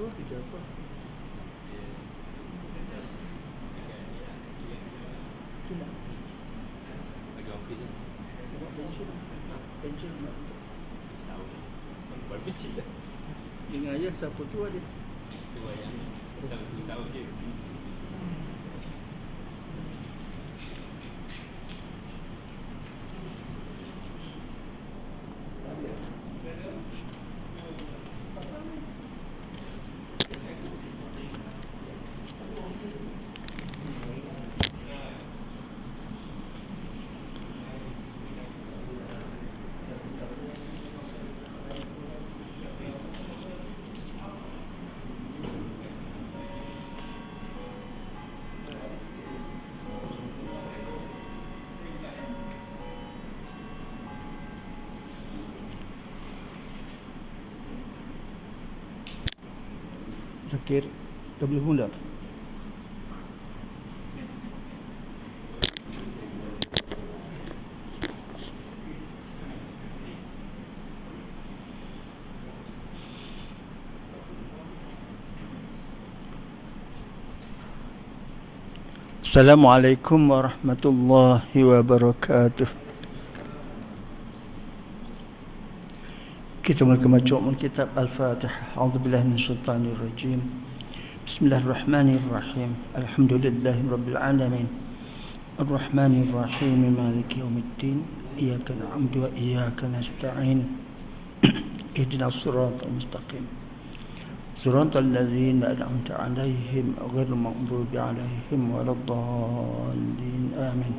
Itu kerja apa? Cuma bagi ofis je. buat pension nak untuk Tahu je. Baru kecil dah. dengan ayah siapa tu ada. Tu yang tahu je. Zakir dah boleh mula. Assalamualaikum warahmatullahi wabarakatuh. Kita mula membaca kitab Al-Fatihah. A'udzubillahi minasyaitanir rajim. Bismillahirrahmanirrahim. Alhamdulillahirabbil alamin. Arrahmanir rahim. Maliki yaumiddin. Iyyaka na'budu wa iyyaka nasta'in. Ihdinas siratal mustaqim. Siratal ladzina an'amta 'alaihim ghairil maghdubi 'alaihim waladdallin. Amin.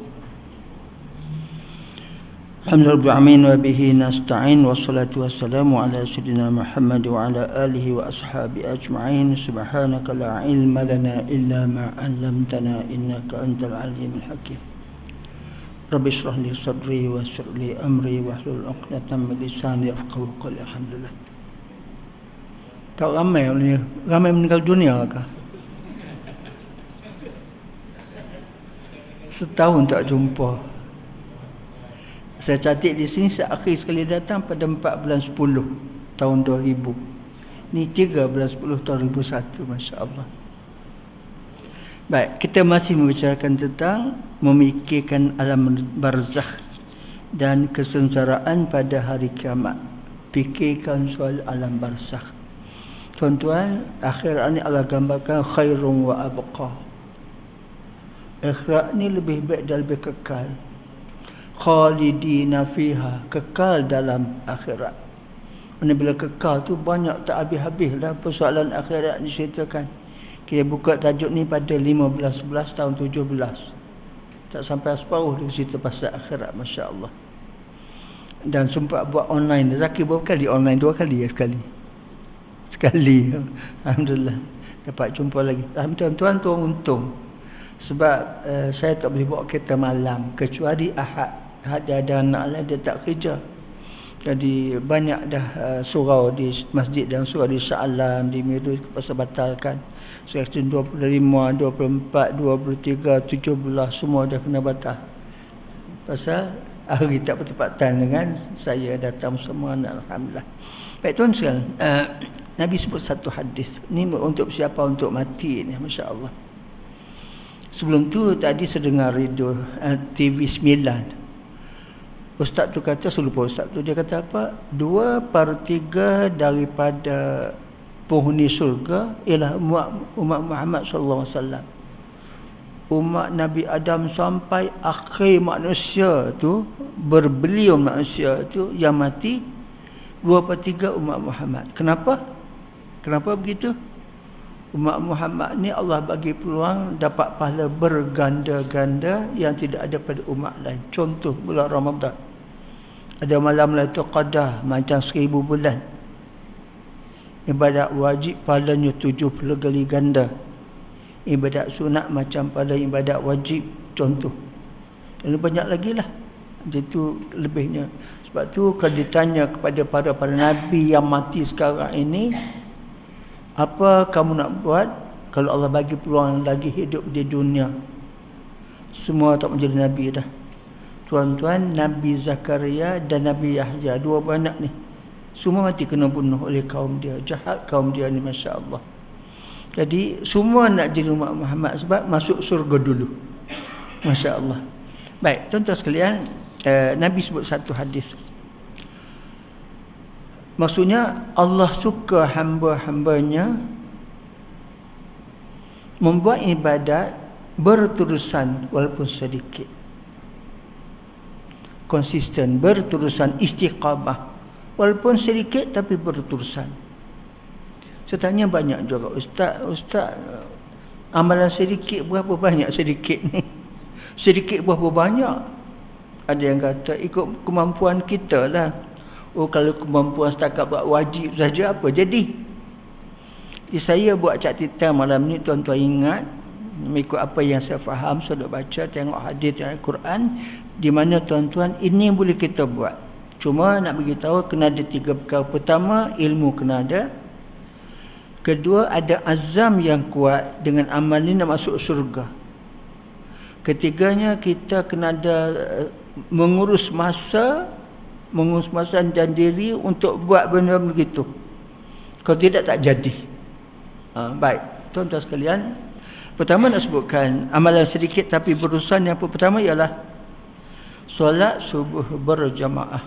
Alhamdulillah wa bihi nasta'in wassalatu wassalamu ala sayyidina Muhammad wa ala alihi wa ashabi ajma'in. Subhanaka la ilma lana illa ma 'allamtana innaka antal alimul hakim. Rabbi shrah li sadri wa yassir li amri wahlul 'uqdatam min lisani yafqahu qawli. Alhamdulillah. Tak ramai meninggal dunia kah? Setahun tak jumpa. Saya catat di sini saya akhir sekali datang pada 4 bulan 10 tahun 2000. Ni 3 bulan 10 tahun 2001, masya-Allah. Baik, kita masih membicarakan tentang memikirkan alam barzakh dan kesengsaraan pada hari kiamat. Fikirkan soal alam barzakh. Tuan-tuan, akhirat ni Allah gambarkan khairun wa abqa. Akhirat ni lebih baik dan lebih kekal. Khalidina fiha, kekal dalam akhirat. Mana bila kekal tu banyak tak habis-habis lah persoalan akhirat diceritakan. Kita buka tajuk ni pada 15/11 tahun 17. Tak sampai separuh dia cerita pasal akhirat, Masya Allah. Dan sempat buat online. Zaki berapa kali online? 2 kali ya sekali. Alhamdulillah dapat jumpa lagi. Tuan-tuan tu untung. Sebab saya tak boleh bawa kereta malam kecuali Ahad. Ahad dia ada anak lain, dia tak kerja. Jadi banyak dah surau di masjid dan surau di Shah Alam, di Miru pasal batalkan. Section 25, 24, 23, 17 semua dah kena batal. Pasal hari tak bertepatan dengan saya datang semua, alhamdulillah. Baik tuan sekalian, Nabi sebut satu hadis. Ni untuk siapa? Untuk mati ni, masya-Allah. Sebelum tu tadi saya dengar radio TV 9. Ustaz tu kata, saya lupa ustaz tu, dia kata apa? 2/3 daripada penghuni syurga ialah umat Muhammad sallallahu alaihi wasallam. Umat Nabi Adam sampai akhir manusia tu, berbeliau manusia tu yang mati 2/3 umat Muhammad. Kenapa? Kenapa begitu? Umat Muhammad ni Allah bagi peluang dapat pahala berganda-ganda yang tidak ada pada umat lain. Contoh bulan Ramadan. Ada malam Lailatul Qadar macam 1000 bulan. Ibadat wajib pahalanya 70 kali ganda. Ibadat sunat macam pada ibadat wajib, contoh. Dan banyak lagi lah. Itu lebihnya. Sebab tu kalau ditanya kepada para nabi yang mati sekarang ini, apa kamu nak buat kalau Allah bagi peluang lagi hidup di dunia? Semua tak menjadi nabi dah. Tuan-tuan, Nabi Zakaria dan Nabi Yahya, 2 anak ni semua mati kena bunuh oleh kaum dia. Jahat kaum dia ni, Masya Allah. Jadi semua nak jadi umat Muhammad sebab masuk surga dulu, Masya Allah. Baik tuan-tuan sekalian, Nabi sebut satu hadis. Maksudnya Allah suka hamba-hambanya membuat ibadat berterusan walaupun sedikit, konsisten, berterusan, istiqamah walaupun sedikit tapi berterusan. Saya tanya banyak juga, Ustaz amalan sedikit berapa banyak sedikit ni? Sedikit berapa banyak? Ada yang kata ikut kemampuan kita lah. Oh, kalau kemampuan setakat buat wajib saja apa jadi? Saya buat catatan malam ni, tuan-tuan ingat, mengikut apa yang saya faham, saya dah baca, tengok hadis, tengok Quran, di mana tuan-tuan ini boleh kita buat. Cuma nak beritahu kena ada 3 perkara. Pertama, ilmu kena ada. Kedua, ada azam yang kuat dengan amal ni nak masuk surga. Ketiganya, kita kena ada mengurus masa dan diri untuk buat benda begitu. Kalau tidak, tak jadi. Baik, tuan-tuan sekalian, pertama nak sebutkan amalan sedikit tapi berurusan. Yang pertama ialah solat subuh berjamaah.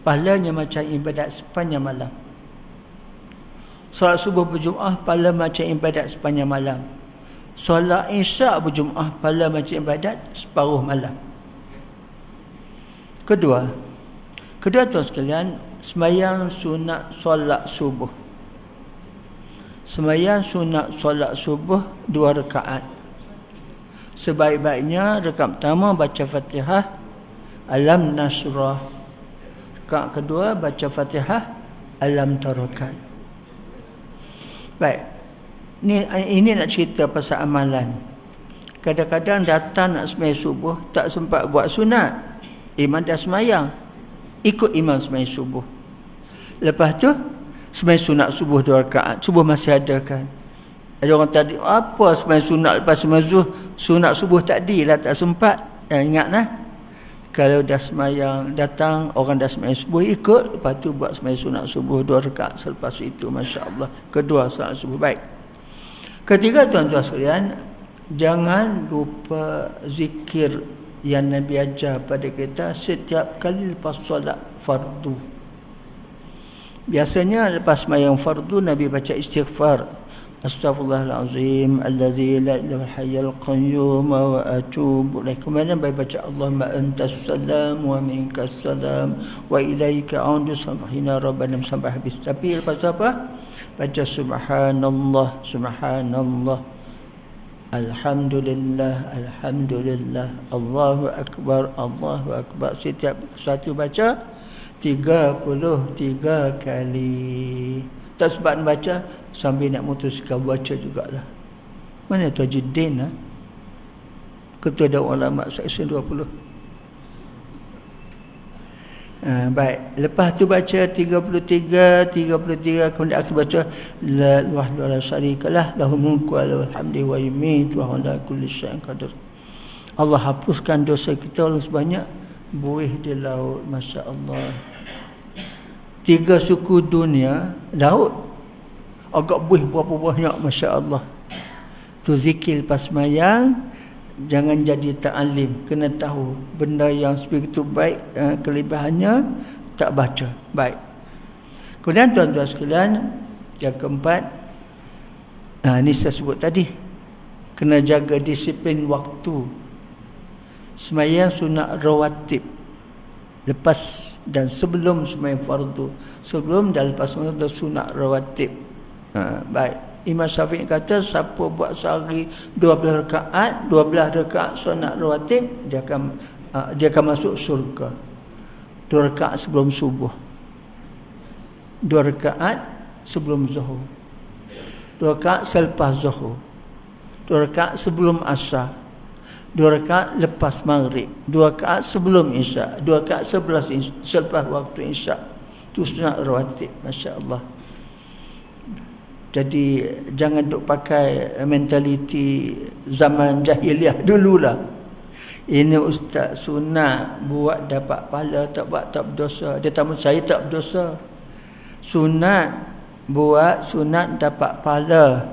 Pahalanya macam ibadat sepanjang malam. Solat subuh berjamaah pahala macam ibadat sepanjang malam. Solat isyak berjamaah pahala macam ibadat separuh malam. Kedua tuan sekalian, sembahyang sunat solat subuh. Sembahyang sunat solat subuh 2 rakaat. Sebaik-baiknya rakaat pertama baca Fatihah, Alam Nasrah. Rakaat kedua baca Fatihah, Alam Tarakat. Baik. Ini nak cerita pasal amalan. Kadang-kadang datang nak sembahyang subuh tak sempat buat sunat. Imam dah sembahyang, ikut imam sembahyang subuh. Lepas tu sembahyang sunat subuh 2 rakaat. Subuh masih ada kan? Ada orang tadi, apa sembahyang sunat lepas sembahyang sunat subuh tadi lah tak sempat. Ingatlah, kalau dah sembahyang, datang orang dah sembahyang subuh, ikut, lepas tu buat sembahyang sunat subuh 2 rakaat selepas itu, Masya Allah. Kedua sunat subuh. Baik. Ketiga tuan-tuan sekalian, jangan lupa zikir yang Nabi ajar pada kita setiap kali lepas solat fardu. Biasanya lepas sembahyang fardu Nabi baca istighfar. Astaghfirullahalazim alladzi la ilaha hayyul qayyum wa atubu ilaih. Kemudian baca Allahumma antas salam wa minkas salam wa ilaika a'udu samahina rabbana sampai habis. Tapi lepas apa? Baca subhanallah subhanallah alhamdulillah alhamdulillah Allahu akbar Allahu akbar. Setiap satu baca 33 kali. Tak sebab baca sambil nak mutuskan baca jugalah. Mana Tajuddin Ketua Dakwah Ulama Seksyen 20. Baik, lepas tu baca 33 kemudian akhir baca la ilaha illallah syarikalah lahul mulku wa lahul hamdu wa yumiitu wa ala kulli syai'in qadir. Allah hapuskan dosa kita orang sebanyak buih di laut, masya-Allah. 3 suku dunia laut agak buih berapa banyak, masya-Allah. Tu zikir lepas sembahyang. Jangan jadi ta'alim, kena tahu benda yang begitu baik, kelebihannya tak baca. Baik. Kemudian tuan-tuan sekalian, yang keempat, ini saya sebut tadi, kena jaga disiplin waktu. Sembahyang sunat rawatib lepas dan sebelum sembahyang fardu, sebelum dan lepas sembahyang sunat rawatib. Baik. Imam Syafi'i kata siapa buat sehari 12 rakaat sunat rawatib, dia akan masuk syurga. 2 rakaat sebelum subuh, 2 rakaat sebelum zuhur, 2 rakaat selepas zuhur, 2 rakaat sebelum asar, 2 rakaat lepas maghrib, 2 rakaat sebelum isyak, 2 rakaat selepas waktu isyak. Itu sunat rawatib, masya-Allah. Jadi jangan duk pakai mentaliti zaman jahiliah dululah. Ini ustaz sunat buat dapat pahala, tak buat tak berdosa. Dia tamu saya tak berdosa. Sunat buat sunat dapat pahala,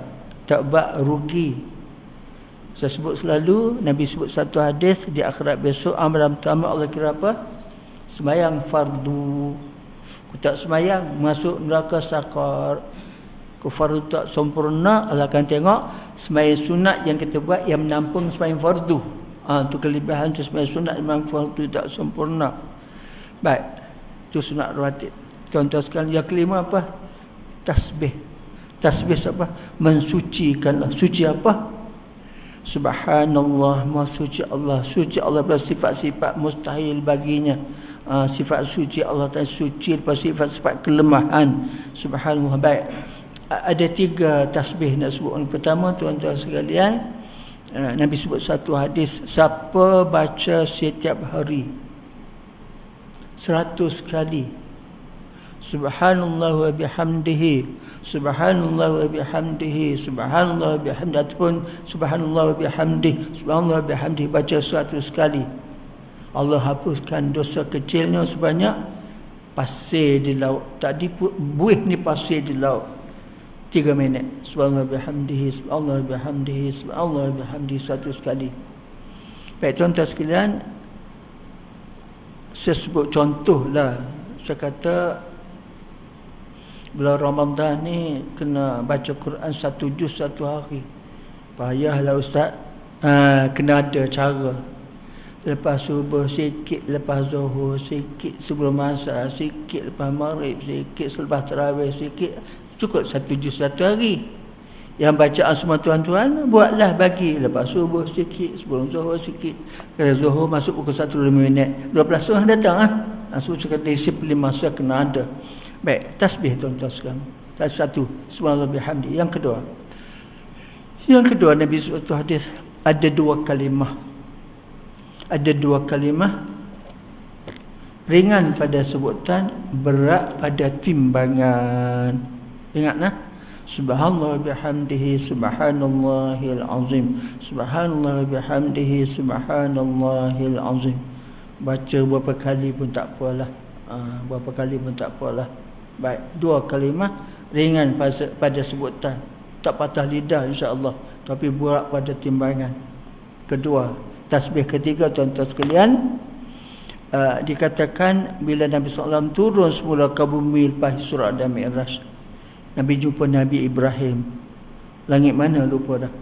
tak buat rugi. Saya sebut selalu, Nabi sebut satu hadis di akhirat besok amalan pertama Allah kira apa? Sembahyang fardu. Ku tak sembahyang masuk neraka sakar. Kufar tak sempurna, Allah akan tengok sembahyang sunat yang kita buat yang menampung sembahyang fardu. Tu kelebihan sembahyang sunat yang fardu tak sempurna. Baik, itu sunat rawatib. Tuan-tuan sekalian, yang kelima apa? Tasbih. Tasbih apa? Mensucikanlah. Suci apa? Subhanallah, maha suci Allah. Suci Allah pada sifat-sifat mustahil baginya. Sifat suci Allah Ta'ala suci pada sifat-sifat kelemahan. Subhanallah. Baik. Ada 3 tasbih nak sebut. Yang pertama, tuan-tuan sekalian, Nabi sebut satu hadis, siapa baca setiap hari 100 kali subhanallah wa bihamdihi, subhanallah wa bihamdihi, subhanallah wa bihamdihi, ataupun subhanallah wa bihamdihi, subhanallah wa bihamdihi, baca 100 kali, Allah hapuskan dosa kecilnya sebanyak pasir di laut. Tadi buih ni pasir di laut. 3 minit. Subhanallah bihamdihi, subhanallah bihamdihi, subhanallah bihamdihi 100 kali. Baik tuan-tuan sekalian, saya sebut contohlah. Saya kata bulan Ramadan ni kena baca Quran 1 juz 1 hari. Payahlah ustaz. Kena ada cara. Lepas subuh sikit, lepas zuhur sikit, sebelum asar sikit, lepas maghrib sikit, selepas tarawih sikit. Cukup 1 juz 1 hari. Yang bacaan semua tuan-tuan, buatlah bagi lepas subuh sikit, sebelum zuhur sikit. Kalau zuhur masuk pukul 1:05 minit, 12 orang datang langsung cakap disiplin masa kena ada. Baik, tasbih tuan-tuan sekalian. Satu, subhanallah bihamdi. Yang kedua Nabi suatu hadis, ada 2 kalimah. Ada 2 kalimah ringan pada sebutan, berat pada timbangan. Ingatlah, subhanallah bihamdihi subhanallahil azim, subhanallah bihamdihi subhanallahil azim. Baca berapa kali pun tak apalah. Berapa kali pun tak apalah. Baik, 2 kalimah ringan pada sebutan, tak patah lidah insya-Allah, tapi berat pada timbangan. Kedua, tasbih ketiga tuan-tuan sekalian, dikatakan bila Nabi SAW turun semula ke bumi lepas Isra dan Mi'raj, Nabi jumpa Nabi Ibrahim. Langit mana lupa dah.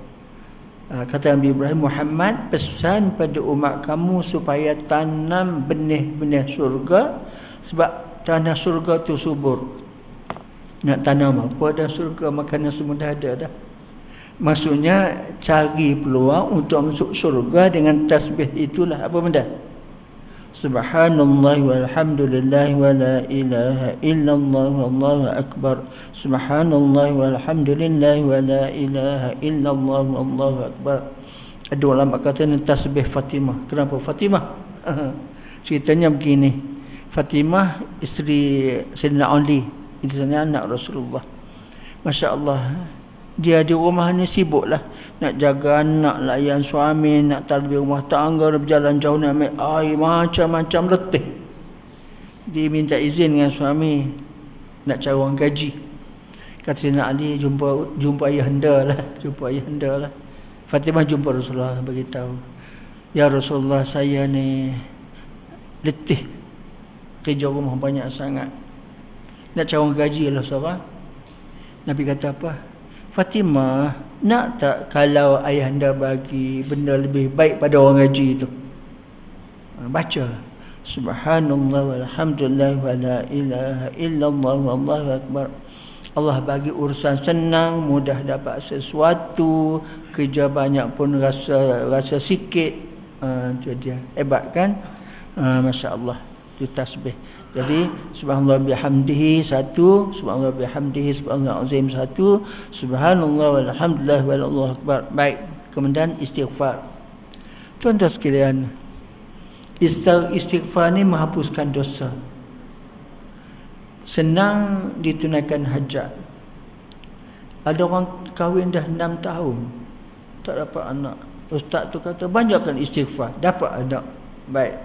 Kata Nabi Ibrahim, Muhammad pesan pada umat kamu supaya tanam benih-benih syurga, sebab tanah syurga tu subur. Nak tanam apa dah syurga, makanan semua dah ada dah. Maksudnya cari peluang untuk masuk syurga dengan tasbih itulah. Apa benda? Subhanallah walhamdulillah wa la ilaha illallah wallahu akbar. Subhanallah walhamdulillah wa la ilaha illallah wallahu akbar. Ada ulama kata ni tasbih Fatimah. Kenapa Fatimah? Ceritanya begini. Fatimah isteri Sayyidina Ali, isteri anak Rasulullah. Masya-Allah. Dia di rumah ni sibuklah nak jaga anak, layan suami, nak tadbir rumah tangga, berjalan jauh nak ambil air, macam-macam letih. Dia minta izin dengan suami nak cari orang gaji. Kata Sayyidina Ali, jumpa ayahanda lah, Fatimah jumpa Rasulullah, beritahu, ya Rasulullah, saya ni letih, kerja rumah banyak sangat, nak cari orang gaji lah seorang. Nabi kata apa? Fatimah, nak tak kalau ayahanda bagi benda lebih baik pada orang gaji itu? Baca Subhanallah walhamdulillah wa la ilaha illallah wallahu akbar. Allah bagi urusan senang, mudah dapat sesuatu, kerja banyak pun rasa sikit. Itu dia. Hebat kan? Masya-Allah. Itu tasbih. Jadi subhanallah bihamdihi satu, subhanallah bihamdihi subhanallah azim satu, subhanallah walhamdulillah wallahu akbar. Baik, kemudian istighfar. Tuan-tuan sekalian, istighfar ni menghapuskan dosa. Senang ditunaikan hajat. Ada orang kahwin dah 6 tahun tak dapat anak. Ustaz tu kata banyakkan istighfar, dapat anak. Baik.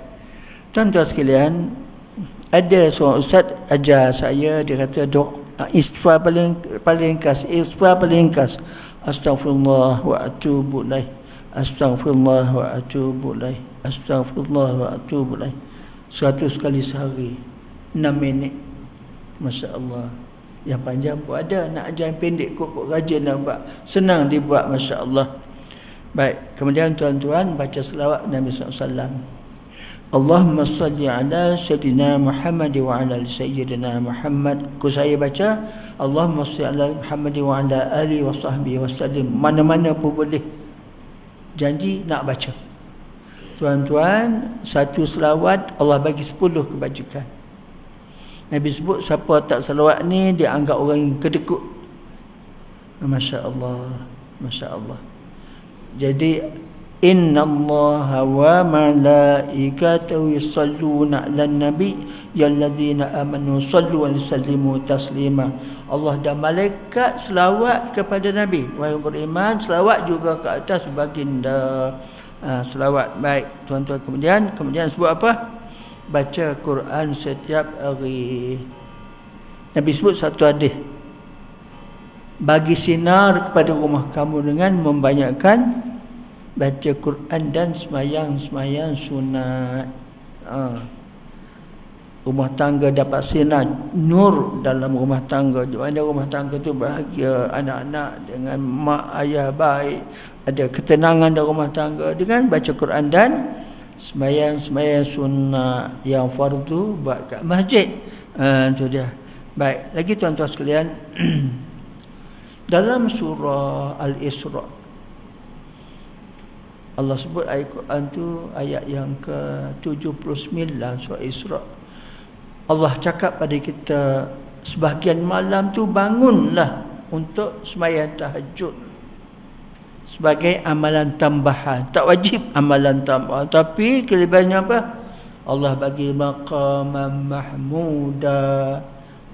Tuan-tuan sekalian, ada seorang ustaz ajar saya, dia kata istighfar paling ringkas, astaghfirullah wa atubu ilaih, astaghfirullah wa atubu ilaih, astaghfirullah wa atubu ilaih, 100 kali sehari, 6 minit. Masya-Allah. Yang panjang pun ada, nak ajar yang pendek kok rajin nak buat, senang dibuat, masya-Allah. Baik, kemudian tuan-tuan baca selawat Nabi SAW. Allahumma salli ala Sayyidina Muhammad wa ala Sayyidina Muhammad. Saya baca Allahumma salli ala Muhammad wa ala alihi wa sahbihi wa sallim. Mana-mana pun boleh. Janji nak baca. Tuan-tuan, satu selawat Allah bagi 10 kebajikan. Nabi sebut siapa tak selawat ni dia anggap orang yang kedekut. Masya-Allah. Masya-Allah. Jadi innallaha wa malaikatahu yusalluna 'alan nabi yalladzina amanu sallu wa sallimu taslima. Allah dan malaikat selawat kepada Nabi. Wahai beriman, selawat juga ke atas baginda. Selawat. Baik, tuan-tuan, kemudian sebut apa? Baca Quran setiap hari. Nabi sebut satu hadis, bagi sinar kepada rumah kamu dengan membanyakkan baca Quran dan semayang sunat. Rumah tangga dapat sinar nur dalam rumah tangga. Di mana rumah tangga tu bahagia, anak-anak dengan mak ayah baik, ada ketenangan dalam rumah tangga dengan baca Quran dan semayang sunat. Yang fardu buat kat masjid. Itu dia. Baik, lagi tuan-tuan sekalian, dalam surah Al-Isra Allah sebut ayat Quran tu ayat yang ke-79 surah Isra. Allah cakap pada kita, sebahagian malam tu bangunlah untuk sembahyang tahajud sebagai amalan tambahan. Tak wajib amalan tambahan, tapi kelebihannya apa? Allah bagi maqaman mahmuda,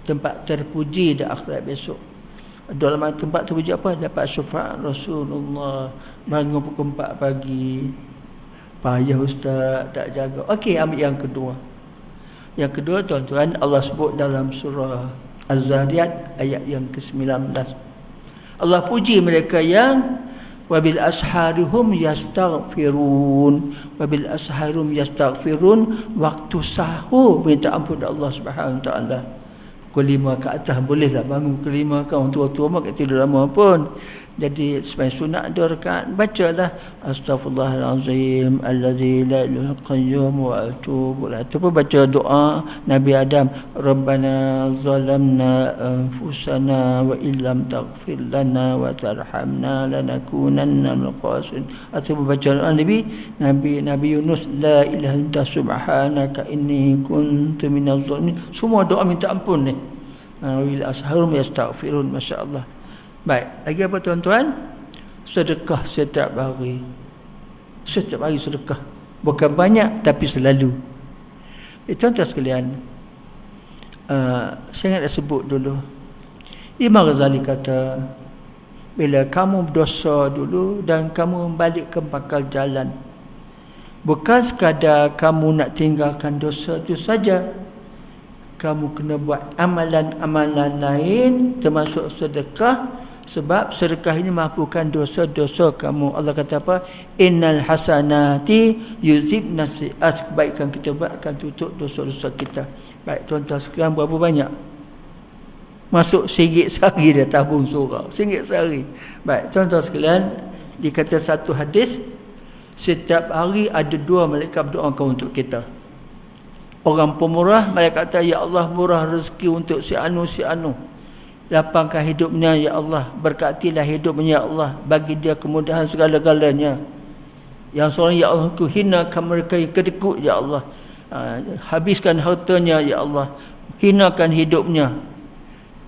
tempat terpuji di akhirat besok. Dalam tempat terpuji apa? Dapat syafaat Rasulullah. Bangun pukul 4 pagi. Payah ustaz, tak jaga. Okey, ambil yang kedua. Yang kedua, tuan-tuan, Allah sebut dalam surah Az-Zariyat ayat yang ke-19. Allah puji mereka yang Wabil asharihum yastaghfirun. Wabil asharihum yastaghfirun. Waktu sahur minta ampun Allah Subhanahu Wa Taala. Pukul 5 ke atas bolehlah bangun pukul 5 kan. Orang tua-tua mak tidur lama pun. Jadi sebagai sunat 2 rakaat bacalah astaghfirullahalazim allazi la ilaha qayyum wa atubu ilaih. Itu pun baca doa Nabi Adam, Rabbana zalamna anfusana wa illam taghfir lana wa tarhamna lanakunanna minal khasirin. Atau baca doa Nabi Yunus, la ilaha illa subhanaka inni kuntu minaz zalimin. Semua doa minta ampun ni. Wil asharum yastaghfirun, masya-Allah. Baik, lagi apa tuan-tuan? Sedekah setiap hari. Setiap hari sedekah. Bukan banyak tapi selalu. Tuan-tuan sekalian, saya nak sebut dulu. Imam Ghazali kata, bila kamu berdosa dulu dan kamu balik ke pangkal jalan, bukan sekadar kamu nak tinggalkan dosa itu saja, kamu kena buat amalan-amalan lain termasuk sedekah. Sebab sedekah ini mampukan dosa-dosa kamu. Allah kata apa? Innal hasanati yuzhibna sayyi'at. Kebaikan kita buat akan tutup dosa-dosa kita. Baik, tuan-tuan sekalian, berapa banyak? Masuk RM1 sehari dia tabung surau. RM1 sehari. Baik, tuan-tuan sekalian, dikata satu hadis, setiap hari ada 2 malaikat berdoakan untuk kita. Orang pemurah, malaikat kata, ya Allah, murah rezeki untuk si anu. Lapangkan hidupnya ya Allah, berkatilah hidupnya ya Allah, bagi dia kemudahan segala-galanya. Yang seorang ya Allah, ku hinakan mereka yang kedekut ya Allah, habiskan hartanya ya Allah, hinakan hidupnya.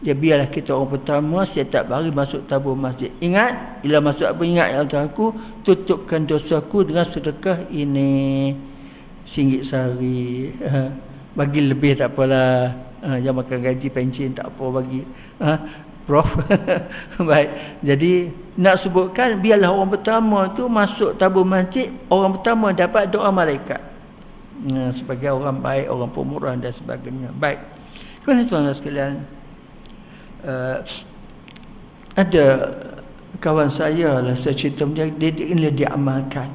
Ya, biarlah kita orang pertama setiap hari masuk tabur masjid. Ingat, bila masuk apa, ingat ya Allah, aku tutupkan dosaku dengan sedekah ini. RM1 sehari. Bagi lebih tak apalah. Yang makan gaji pencen tak apa bagi. Prof. Baik. Jadi nak sebutkan, biarlah orang pertama tu masuk tabur masjid, orang pertama dapat doa malaikat. Sebagai orang baik, orang pemurah dan sebagainya. Baik. Kerana tuan-tuan sekalian, ada kawan saya lah, saya cerita dia diamalkan.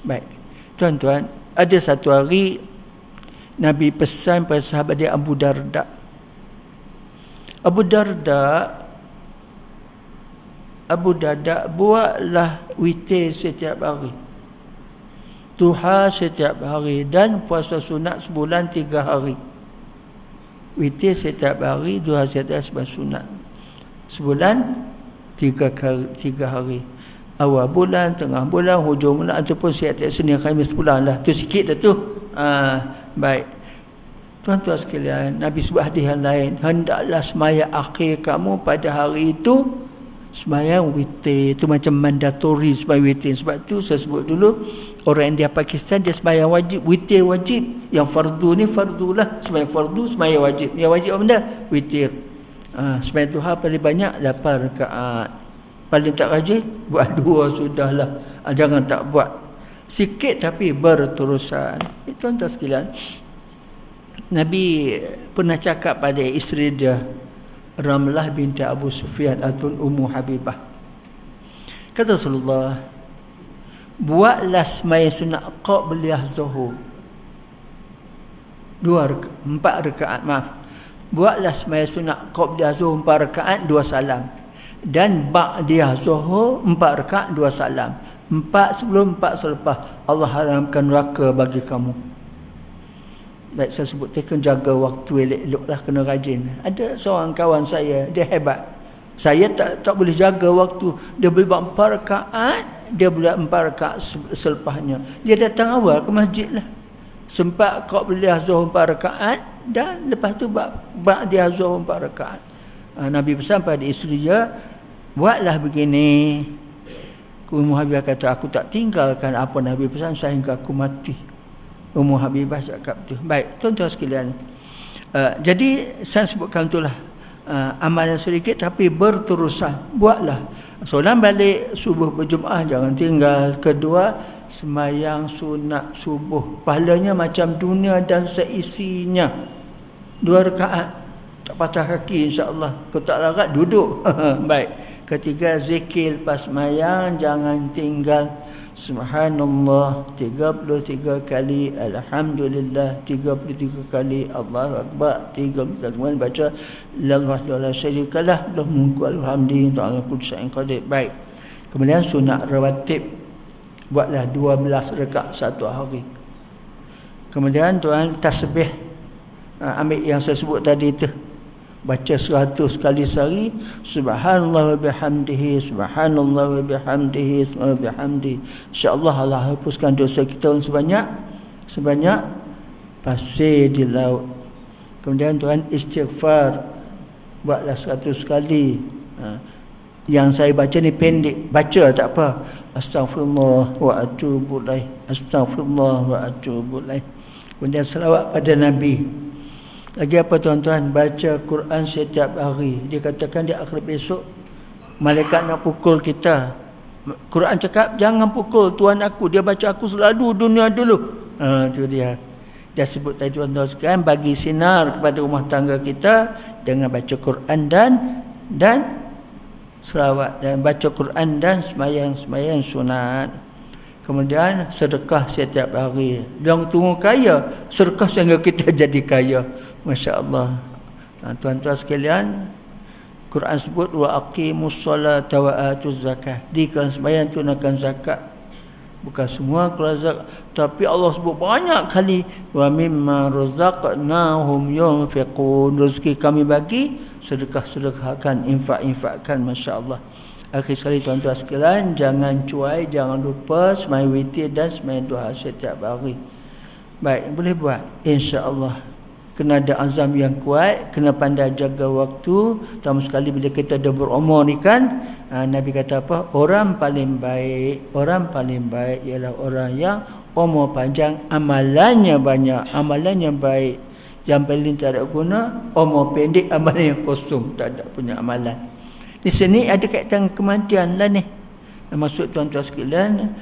Baik. Tuan-tuan, ada satu hari Nabi pesan pada sahabat dia Abu Darda. Abu Darda buatlah witir setiap hari, duha setiap hari, dan puasa sunat sebulan 3 hari. Witir setiap hari, duha setiap hari, sebulan sunat sebulan 3 hari. Awal bulan, tengah bulan, hujung bulan, ataupun setiap Senin, Khamis bulan lah. Tu sikit dah tu. Baik. Tuan-tuan sekalian, Nabi sebut hadis yang lain, hendaklah semaya akhir kamu pada hari itu sembahyang witir. Itu macam mandatory sembahyang witir. Sebab tu saya sebut dulu, orang India Pakistan dia sembahyang wajib, witir wajib. Yang fardu ni fardulah, sembahyang fardu, sembahyang wajib. Yang wajib apa benda? Witir. Sembahyang duha paling banyak 8 rakaat. Paling tak rajin buat 2 sudahlah. Jangan tak buat. Sikit tapi berterusan. Tuan-tuan sekalian, Nabi pernah cakap pada isteri dia, Ramlah binti Abu Sufyan ataupun Ummu Habibah. Kata Rasulullah, buatlah sembahyang sunat qabliyah zuhur 4 rakaat, buatlah sembahyang sunat qabliyah zuhur 4 rakaat 2 salam, dan ba'diyah zuhur 4 rakaat 2 salam. 4 sebelum, 4 selepas. Allah haramkan neraka bagi kamu. Baik, saya sebut tekan jaga waktu elok-eloklah, kena rajin. Ada seorang kawan saya, dia hebat. Saya tak boleh jaga waktu. Dia boleh buat 4 rakaat, dia boleh 4 rakaat selepasnya. Dia datang awal ke masjid lah. Sempat qabliyah zuhur 4 rakaat, dan lepas tu ba'diyah zuhur 4 rakaat. Nabi pesan pada isteri dia, buatlah begini. Ummu Habibah kata, aku tak tinggalkan apa Nabi pesan sehingga aku mati. Ummu Habibah cakap tu. Baik, tuan-tuan sekalian, jadi saya sebutkan itulah, amalan sedikit tapi berterusan. Buatlah solat balik subuh berjemaah, jangan tinggal. Kedua, sembahyang sunat subuh, pahalanya macam dunia dan seisinya. 2 rakaat, tak patah kaki insya-Allah. Kau tak larat, duduk. Baik. Ketiga, zikir lepas sembahyang jangan tinggal. Subhanallah 33 kali, Alhamdulillah 33 kali, Allahu Akbar 33 kali, baca la ilaha illallah syarikalah lahu mulku wa lahu hamdi ta'ala kulli syai'in qadir. Baik. Kemudian sunat rawatib, buatlah 12 rakaat satu hari. Kemudian tuan tasbih, ambil yang saya sebut tadi tu, baca 100 kali sehari, subhanallah wa bihamdihi, subhanallah wa bihamdihi, subhanallah wa bihamdihi. InsyaAllah Allah hapuskan dosa kita sebanyak pasir di laut. Kemudian tuan istighfar, buatlah 100 kali. Yang saya baca ni pendek, baca tak apa. Astaghfirullah wa atubu ilaih, astaghfirullah wa atubu ilaih. Kemudian selawat pada Nabi. Lagi apa tuan-tuan? Baca Quran setiap hari. Dia katakan di akhir besok malaikat nak pukul kita. Quran cakap jangan pukul Tuhan aku, dia baca aku selalu dunia dulu. Itu dia. Dia sebut tadi tuan-tuan sekalian, bagi sinar kepada rumah tangga kita dengan baca Quran dan selawat, dan baca Quran dan sembahyang sunat. Kemudian sedekah setiap hari. Jangan tunggu kaya, sedekah sehingga kita jadi kaya. Masya-Allah. Tuan-tuan sekalian, Quran sebut wa aqimus solata wa atuz zakah. Dikala sembahyang tunaikan zakat. Bukan semua keluar zakat, tapi Allah sebut banyak kali wa mimma razaqnahum yunfiqun. Rezeki kami bagi, sedekah-sedekahkan, infak-infakkan, masya-Allah. Akhir sekali tuan-tuan sekalian, jangan cuai, jangan lupa sembahyang witir dan sembahyang duha setiap hari. Baik, boleh buat insya-Allah. Kena ada azam yang kuat, kena pandai jaga waktu. Terutama sekali bila kita dah berumur ni kan, Nabi kata apa? Orang paling baik ialah orang yang umur panjang, amalannya banyak, amalannya baik. Yang paling tak ada guna, umur pendek, amalan yang kosong, tak ada punya amalan. Di sini ada kaitan kematian lah ni. Maksud tuan-tuan sekalian,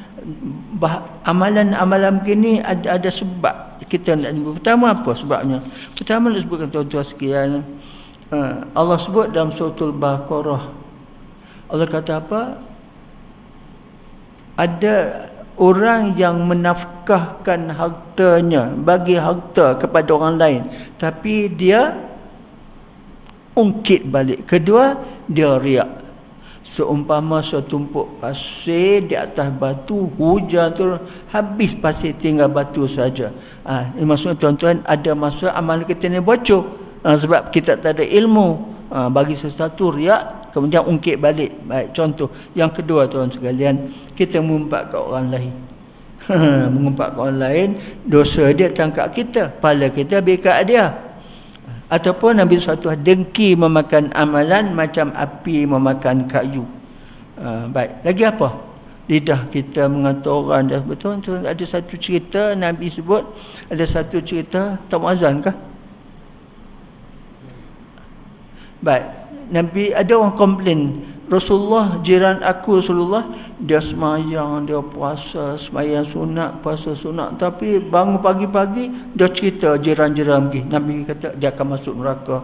amalan-amalan begini ada sebab kita nak sebut. Pertama apa sebabnya? Pertama nak sebutkan tuan-tuan sekalian, Allah sebut dalam suratul Baqarah. Allah kata apa? Ada orang yang menafkahkan hartanya, bagi harta kepada orang lain, tapi dia ungkit balik. Kedua, dia riak. Seumpama setumpuk pasir di atas batu, hujan turun, habis pasir, tinggal batu saja. Ini maksudnya tuan-tuan, ada masa amal kita ni bocor, sebab kita tak ada ilmu. Bagi sesuatu riak, kemudian ungkit balik. Baik, contoh. Yang kedua tuan sekalian, kita mengumpat ke orang lain. Mengumpat ke orang lain, dosa dia tangkap kita, pahala kita bekat dia. Ataupun Nabi SAW dengki memakan amalan macam api memakan kayu. Baik, lagi apa? Lidah kita mengata orang. Betul, ada satu cerita Nabi sebut, ada satu cerita, tak muazzan kah? Baik, Nabi, ada orang komplain, Rasulullah, jiran aku Rasulullah, dia semayang, dia puasa, semayang sunat, puasa sunat, tapi bangun pagi-pagi dia cerita jiran-jiran pergi. Nabi kata dia akan masuk neraka,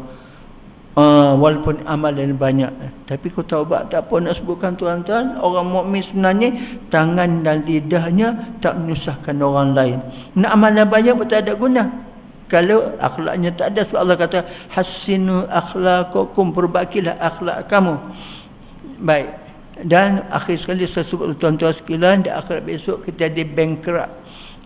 walaupun amalan banyak. Tapi kau taubat tak apa nak sebutkan tuan-tuan, orang mukmin sebenarnya tangan dan lidahnya tak menyusahkan orang lain. Nak amalan banyak pun tak ada guna kalau akhlaknya tak ada. Sebab Allah kata hassinu akhlaqakum, perbaikilah akhlak kamu. Baik, dan akhir sekali saya sebut tuan-tuan sekalian, di akhirat besok kita jadi bankrupt.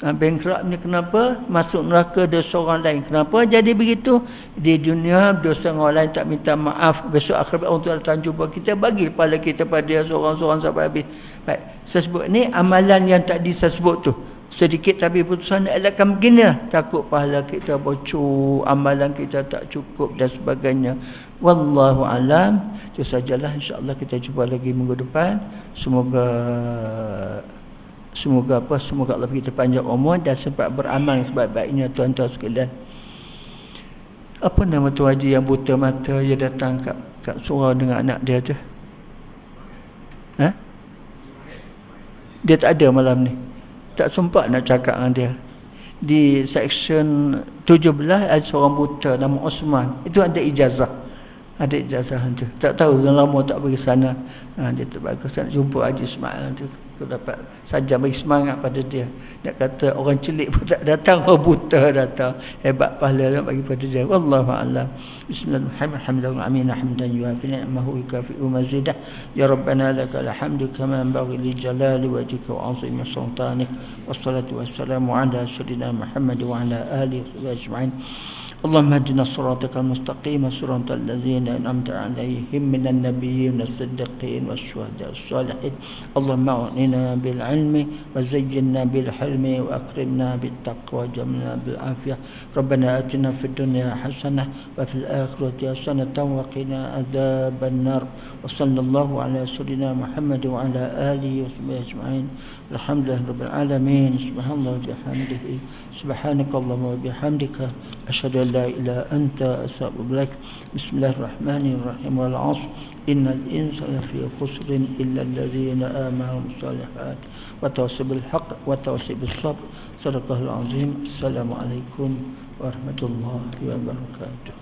Bankrupt ni kenapa? Masuk neraka dosa orang lain. Kenapa jadi begitu? Di dunia dosa orang lain tak minta maaf, besok akhirat orang tu datang jumpa kita, bagi pahala kita pada dia seorang-seorang sampai habis. Baik, saya sebut ni amalan yang tadi saya sebut tu sedikit, tapi putusan elakkan begini lah. Takut pahala kita bocor, amalan kita tak cukup dan sebagainya. Wallahu alam. Itu sajalah, insya-Allah kita jumpa lagi minggu depan. Semoga Allah kita panjang umur dan sempat beramal sebaik-baiknya tuan-tuan sekalian. Apa nama tu haji yang buta mata, dia datang kat surau dengan anak dia tu? Dia tak ada malam ni. Tak sempat nak cakap dengan dia. Di section 17 ada seorang buta nama Osman. Itu ada ijazah. Ada ijazah tu. Tak tahu, dah lama tak pergi sana. Dia terbagus nak jumpa Haji Ismail tu. Aku dapat saja bagi semangat pada dia. Nak kata orang celik pun tak datang, orang buta datang. Hebat pahala nak bagi pada dia. Wallahu a'lam. Bismillahirrahmanirrahim. Amin hamdan yuafi ni'amahu yukafi'u mazidah. Ya Rabbana lakal hamdu kama yanbaghi li jalali wajhika wa 'azimi sultanik. Wassalatu wassalamu ala sayyidina Muhammad wa ala alihi wa sahbihi ajma'in. اللهم اهدنا صراطك المستقيم صراط الذين أنعمت عليهم من النبيين والصديقين والشهداء والصالحين اللهم أغننا بالعلم وزينا بالحلم وأكرمنا بالتقوى وجملنا بالعافية ربنا آتنا في الدنيا حسنة وفي الآخرة حسنة وقنا عذاب النار وصلى الله على سيدنا محمد وعلى آله وصحبه أجمعين الحمد لله رب العالمين سبحان الله وبحمده سبحانك اللهم وبحمدك أشهد أن لا إله إلا أنت أستغفرك بسم الله الرحمن الرحيم والعصر إن الإنسان لفي خسر إلا الذين آمنوا بالصالحات وتواصوا بالحق وتواصوا بالصبر صدق الله العظيم السلام عليكم ورحمة الله وبركاته